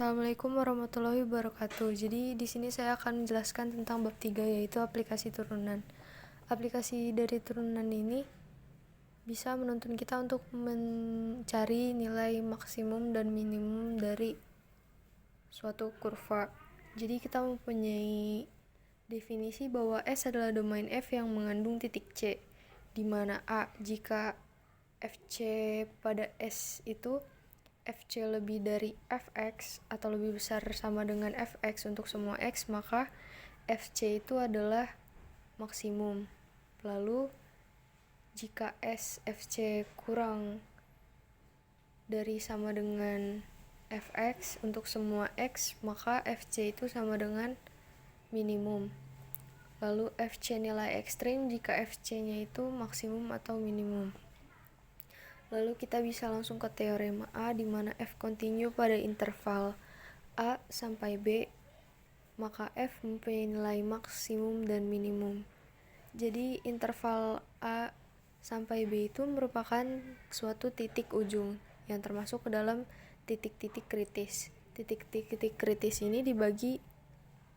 Assalamualaikum warahmatullahi wabarakatuh. Jadi di sini saya akan menjelaskan tentang bab 3, yaitu aplikasi turunan. Aplikasi dari turunan ini bisa menuntun kita untuk mencari nilai maksimum dan minimum dari suatu kurva. Jadi kita mempunyai definisi bahwa S adalah domain F yang mengandung titik C, di mana A jika FC pada S itu FC lebih dari Fx atau lebih besar sama dengan Fx untuk semua X, maka Fc itu adalah maksimum. Lalu jika S Fc kurang dari sama dengan Fx untuk semua X, maka Fc itu sama dengan minimum. Lalu Fc nilai ekstrim jika Fc nya itu maksimum atau minimum. Lalu kita bisa langsung ke teorema A, di mana F kontinu pada interval A sampai B, maka F mempunyai nilai maksimum dan minimum. Jadi interval A sampai B itu merupakan suatu titik ujung yang termasuk ke dalam titik-titik kritis. Titik-titik kritis ini dibagi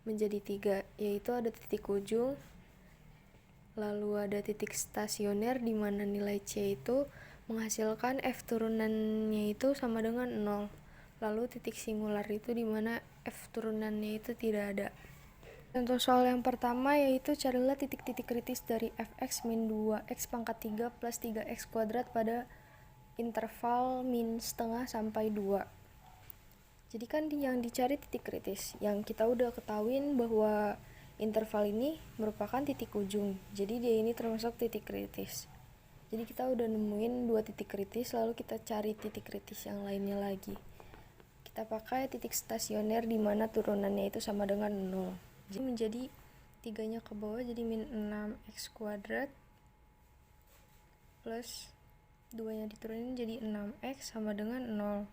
menjadi 3, yaitu ada titik ujung, lalu ada titik stasioner di mana nilai C itu menghasilkan F turunannya itu sama dengan 0. Lalu titik singular itu di mana F turunannya itu tidak ada. Contoh soal yang pertama yaitu carilah titik-titik kritis dari Fx min 2x pangkat 3 plus 3x kuadrat pada interval min setengah sampai 2. Jadi kan yang dicari titik kritis. Yang kita udah ketahuin bahwa interval ini merupakan titik ujung. Jadi dia ini termasuk titik kritis. Jadi kita udah nemuin 2 titik kritis, lalu kita cari titik kritis yang lainnya lagi. Kita pakai titik stasioner di mana turunannya itu sama dengan 0. Jadi menjadi 3-nya ke bawah, jadi min 6x kuadrat plus 2-nya diturunin jadi 6x sama dengan 0.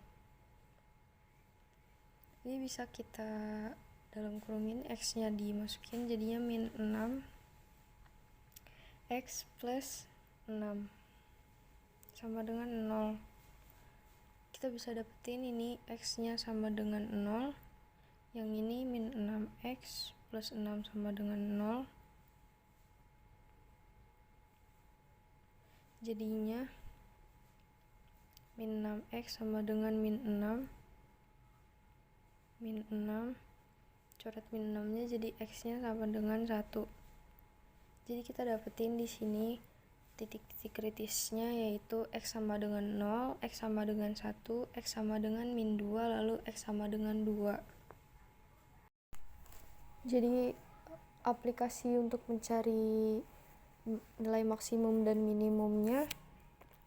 Ini bisa kita dalam kurungin, x-nya dimasukin jadinya min 6x plus 6 sama dengan 0. Kita bisa dapetin ini x-nya sama dengan 0, yang ini min 6x plus 6 sama dengan 0. Jadinya min 6x sama dengan min 6, coret min 6 nya jadi x-nya sama dengan 1. Jadi kita dapetin di sini titik-titik kritisnya yaitu x sama dengan 0, x sama dengan 1, x sama dengan min 2, lalu x sama dengan 2. Jadi aplikasi untuk mencari nilai maksimum dan minimumnya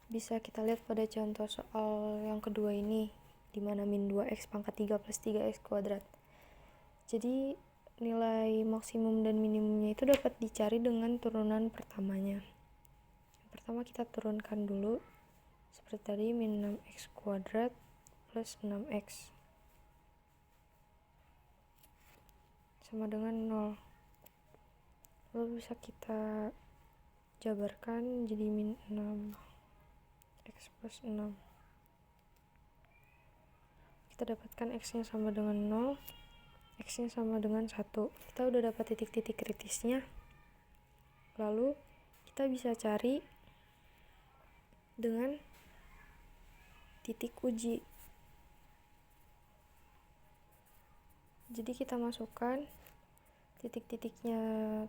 bisa kita lihat pada contoh soal yang kedua ini, di mana min 2x pangkat 3 plus 3x kuadrat. Jadi nilai maksimum dan minimumnya itu dapat dicari dengan turunan pertamanya. Pertama kita turunkan dulu seperti tadi, min 6x kuadrat plus 6x sama dengan 0. Lalu bisa kita jabarkan jadi min 6x plus 6. Kita dapatkan x-nya sama dengan 0, x-nya sama dengan 1. Kita udah dapat titik-titik kritisnya. Lalu kita bisa cari dengan titik uji. Jadi kita masukkan titik-titiknya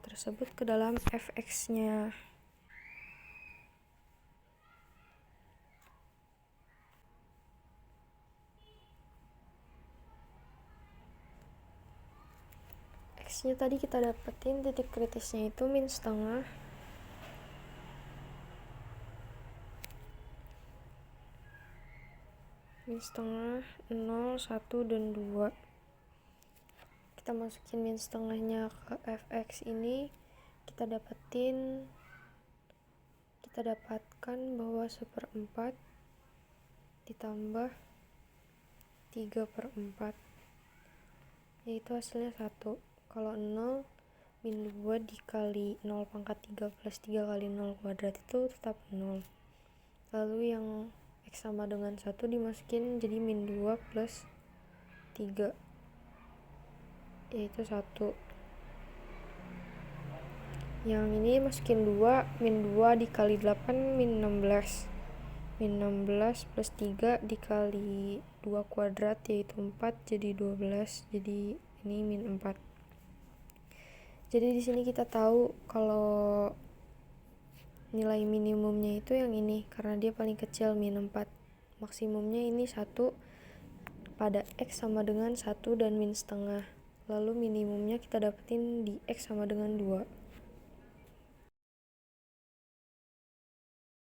tersebut ke dalam fx-nya. X-nya tadi kita dapetin titik kritisnya itu min setengah, min setengah, 0, 1, dan 2. Kita masukin min setengahnya ke fx ini, kita dapatkan bahwa 1/4 ditambah 3/4, yaitu hasilnya 1. Kalau 0, min 2 dikali 0 pangkat 3 plus 3 kali 0 kuadrat itu tetap 0. Lalu yang x sama dengan 1 dimasukin jadi min 2 plus 3, yaitu 1. Yang ini masukin 2, min 2 dikali 8 min 16. Min 16 plus 3 dikali 2 kuadrat yaitu 4, jadi 12. Jadi ini min 4. Jadi di sini kita tahu kalau nilai minimumnya itu yang ini karena dia paling kecil min 4. Maksimumnya ini 1 pada X sama dengan 1 dan min setengah. Lalu minimumnya kita dapetin di X sama dengan 2.